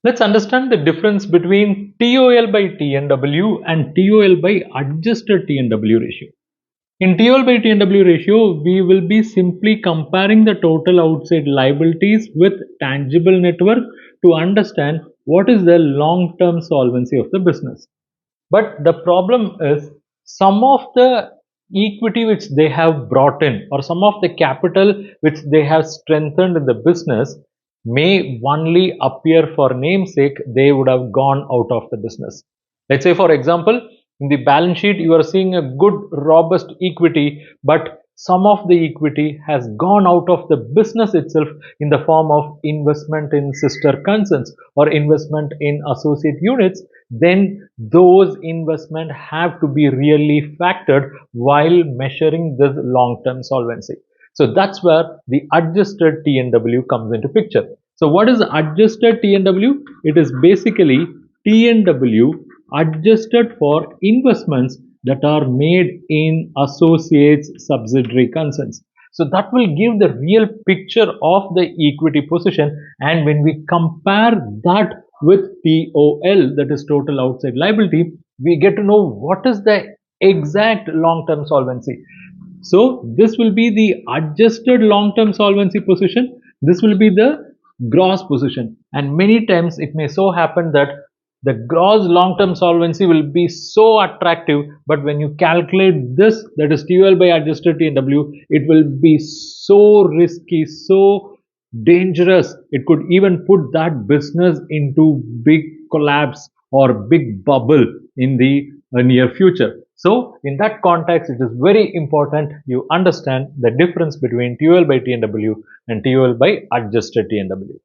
Let's understand the difference between TOL by TNW and TOL by adjusted TNW ratio. In TOL by TNW ratio, we will be simply comparing the total outside liabilities with tangible net worth to understand what is the long-term solvency of the business. But the problem is some of the equity which they have brought in or some of the capital which they have strengthened in the business may only appear for namesake, they would have gone out of the business. Let's say, for example, in the balance sheet, you are seeing a good, robust equity, but some of the equity has gone out of the business itself in the form of investment in sister concerns or investment in associate units. Then those investment have to be really factored while measuring this long-term solvency. So that's where the adjusted TNW comes into picture. So what is adjusted TNW? It is basically TNW adjusted for investments that are made in associates subsidiary concerns. So that will give the real picture of the equity position, and when we compare that with TOL, that is total outside liability, we get to know what is the exact long-term solvency. So this will be the adjusted long-term solvency position. This will be the gross position. And many times it may so happen that the gross long-term solvency will be so attractive, but when you calculate this, that is TOL by adjusted TNW, it will be so risky, so dangerous. It could even put that business into big collapse or big bubble in the near future. So in that context, it is very important you understand the difference between TOL by TNW and TOL by adjusted TNW.